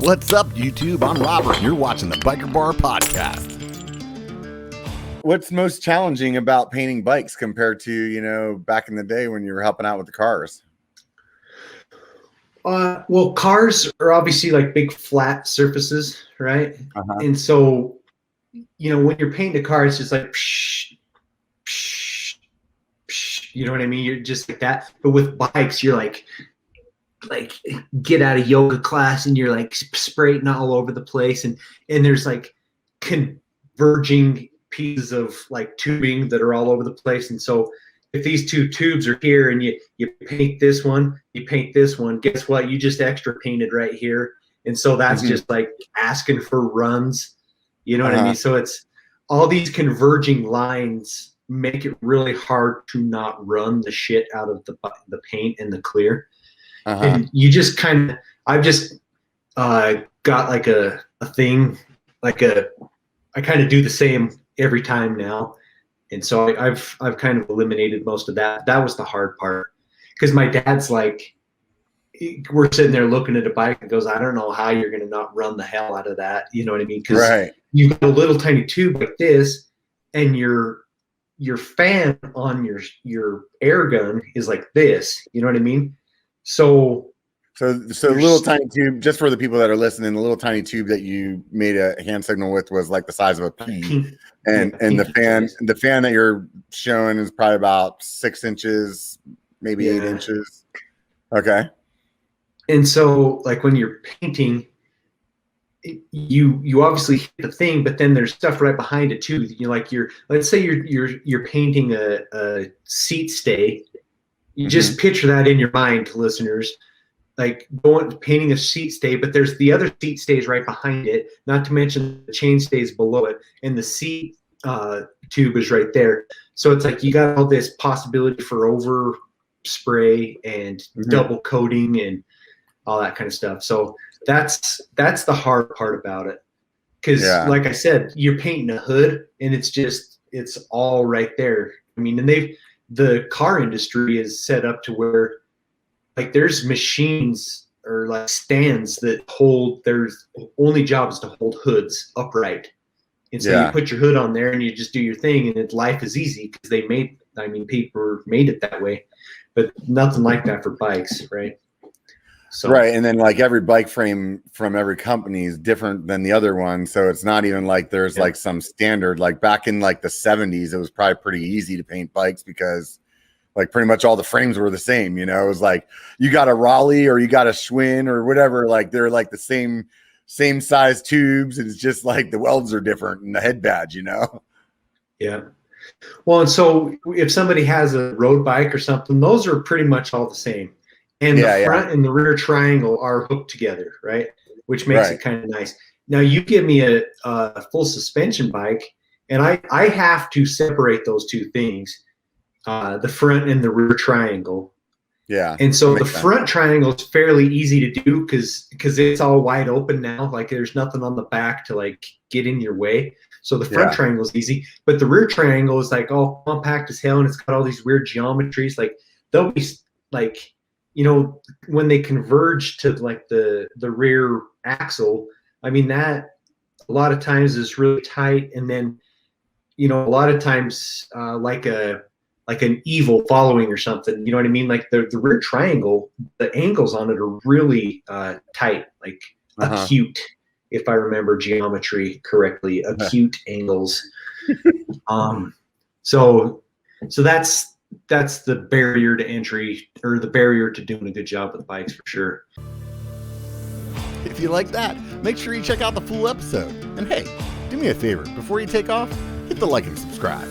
What's up, YouTube? I'm Robert, and you're watching the B1KER Bar Podcast. What's most challenging about painting bikes compared to, back in the day when you were helping out with the cars? Well, cars are obviously like big flat surfaces, right? Uh-huh. And so, when you're painting a car, it's just like, psh, psh, psh, you know what I mean? You're just like that. But with bikes, you're like get out of yoga class and you're like spraying all over the place. And there's like converging pieces of like tubing that are all over the place. And so if these two tubes are here and you paint this one, you paint this one, guess what? You just extra painted right here. And so that's just like asking for runs. You know what I mean? So it's all these converging lines make it really hard to not run the shit out of the paint and the clear. And you just I've just got like a thing, I kind of do the same every time now. And so I've kind of eliminated most of that. That was the hard part, because my dad's like, we're sitting there looking at a bike and goes, I don't know how you're going to not run the hell out of that. You know what I mean? Because you got a little tiny tube like this, and your fan on your air gun is like this. You know what I mean? So the little tiny tube, just for the people that are listening, the little tiny tube that you made a hand signal with was like the size of a pea. And the fan that you're showing is probably about 6 inches, maybe 8 inches. Okay. And so like when you're painting, you obviously hit the thing, but then there's stuff right behind it too. Let's say you're painting a seat stay. You just picture that in your mind, listeners, like painting a seat stay, but there's the other seat stays right behind it, not to mention the chain stays below it, and the seat tube is right there. So it's like you got all this possibility for over spray and double coating and all that kind of stuff. So that's the hard part about it, because like I said, you're painting a hood and it's all right there. I mean, and the car industry is set up to where like there's machines or like stands that their only job is to hold hoods upright. And so you put your hood on there and you just do your thing, and life is easy because people made it that way, but nothing like that for bikes, right? So, right. And then like every bike frame from every company is different than the other one. So it's not even like there's like some standard, like back in like the 70s, it was probably pretty easy to paint bikes because like pretty much all the frames were the same. It was like you got a Raleigh or you got a Schwinn or whatever, like they're like the same size tubes. And it's just like the welds are different and the head badge, Yeah. Well, and so if somebody has a road bike or something, those are pretty much all the same. And the front and the rear triangle are hooked together, right? Which makes it kind of nice. Now you give me a full suspension bike, and I have to separate those two things, the front and the rear triangle. Yeah. And so the front triangle is fairly easy to do because it's all wide open now. Like there's nothing on the back to like get in your way. So the front triangle is easy, but the rear triangle is like all compact as hell, and it's got all these weird geometries. Like they'll be like, when they converge to like the rear axle, I mean, that a lot of times is really tight. And then, a lot of times like an evil following or something, you know what I mean? Like the rear triangle, the angles on it are really tight, like acute, if I remember geometry correctly, acute angles. So that's the barrier to entry, or the barrier to doing a good job with bikes, for sure. If you like that, make sure you check out the full episode. And hey, do me a favor, before you take off, hit the like and subscribe.